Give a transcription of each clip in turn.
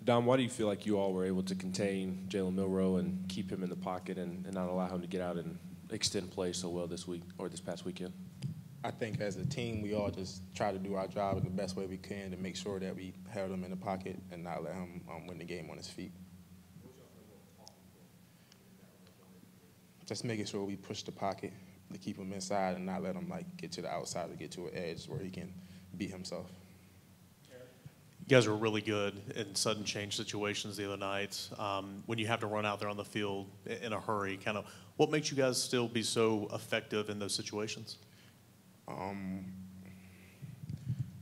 Dom, why do you feel like you all were able to contain Jalen Milroe and keep him in the pocket and not allow him to get out and extend play so well this week or this past weekend? I think as a team, we all just try to do our job in the best way we can to make sure that we held him in the pocket and not let him win the game on his feet. Just making sure we push the pocket to keep him inside and not let him get to the outside or get to an edge where he can beat himself. You guys were really good in sudden change situations the other night. When you have to run out there on the field in a hurry, kind of what makes you guys still be so effective in those situations?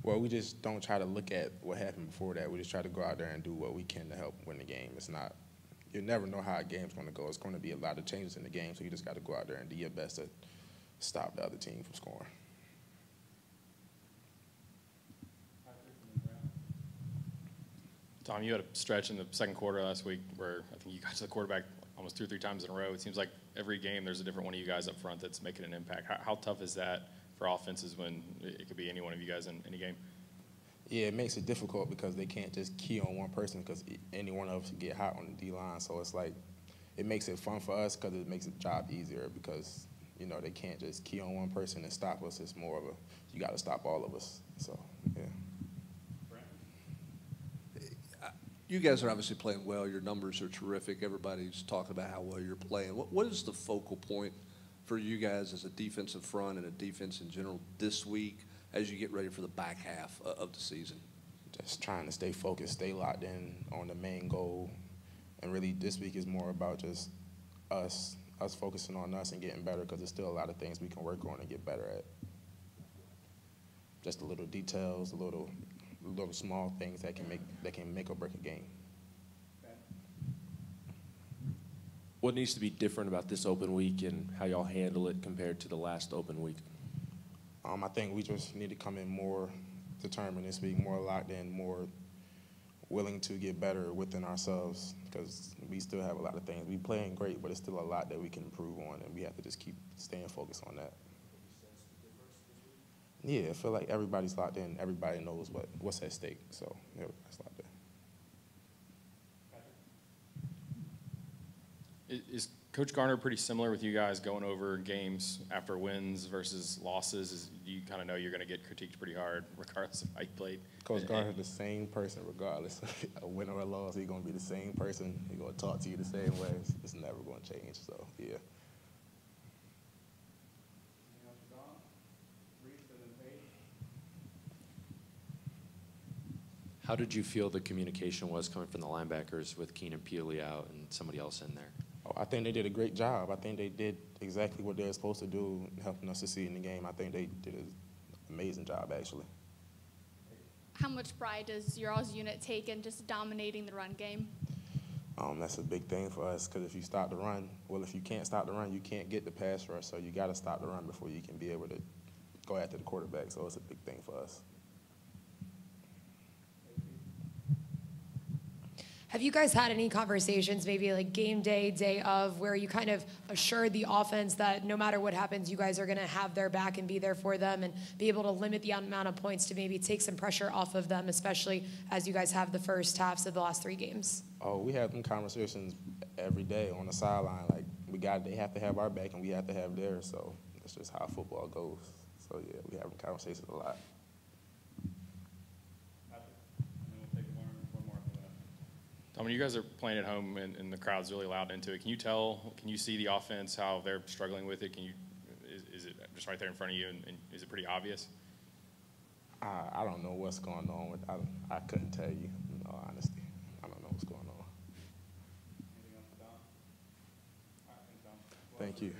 Well, we just don't try to look at what happened before that. We just try to go out there and do what we can to help win the game. It's not, you never know how a game's going to go. It's going to be a lot of changes in the game, so you just got to go out there and do your best to stop the other team from scoring. Tom, you had a stretch in the second quarter last week where I think you got to the quarterback almost 2 or 3 times in a row. It seems like every game there's a different one of you guys up front that's making an impact. How tough is that for offenses when it could be any one of you guys in any game? Yeah, it makes it difficult because they can't just key on one person because any one of us can get hot on the D-line. So it's like it makes it fun for us because it makes the job easier because, you know, they can't just key on one person and stop us. It's more of a, you got to stop all of us. So, yeah. You guys are obviously playing well. Your numbers are terrific. Everybody's talking about how well you're playing. What is the focal point for you guys as a defensive front and a defense in general this week as you get ready for the back half of the season? Just trying to stay focused, stay locked in on the main goal. And really this week is more about just us focusing on us and getting better because there's still a lot of things we can work on and get better at. Just the little details, the little small things that can make or break a game. What needs to be different about this open week and how y'all handle it compared to the last open week? I think we just need to come in more determined this week, more locked in, more willing to get better within ourselves because we still have a lot of things. We're playing great, but it's still a lot that we can improve on, and we have to just keep staying focused on that. Yeah, I feel like everybody's locked in. Everybody knows what's at stake, so everybody's locked in. Is Coach Garner pretty similar with you guys going over games after wins versus losses? Do you kind of know you're going to get critiqued pretty hard regardless of how you played? Coach Garner's the same person regardless of a win or a loss. He's going to be the same person. He's going to talk to you the same way. It's never going to change, so yeah. How did you feel the communication was coming from the linebackers with Keenan Peely out and somebody else in there? Oh, I think they did a great job. I think they did exactly what they were supposed to do, helping us succeed in the game. I think they did an amazing job, actually. How much pride does your all's unit take in just dominating the run game? That's a big thing for us because if you stop the run, well, if you can't stop the run, you can't get the pass rush. So you got to stop the run before you can be able to go after the quarterback. So it's a big thing for us. Have you guys had any conversations, maybe like game day, day of, where you kind of assured the offense that no matter what happens, you guys are going to have their back and be there for them and be able to limit the amount of points to maybe take some pressure off of them, especially as you guys have the first halves of the last 3 games? Oh, we have them conversations every day on the sideline. Like, they have to have our back and we have to have theirs. So that's just how football goes. So, yeah, we have them conversations a lot. I mean, you guys are playing at home and the crowd's really loud into it. Can you see the offense, how they're struggling with it? Is it just right there in front of you and is it pretty obvious? I don't know what's going on. I couldn't tell you, in all honesty. I don't know what's going on. Thank you.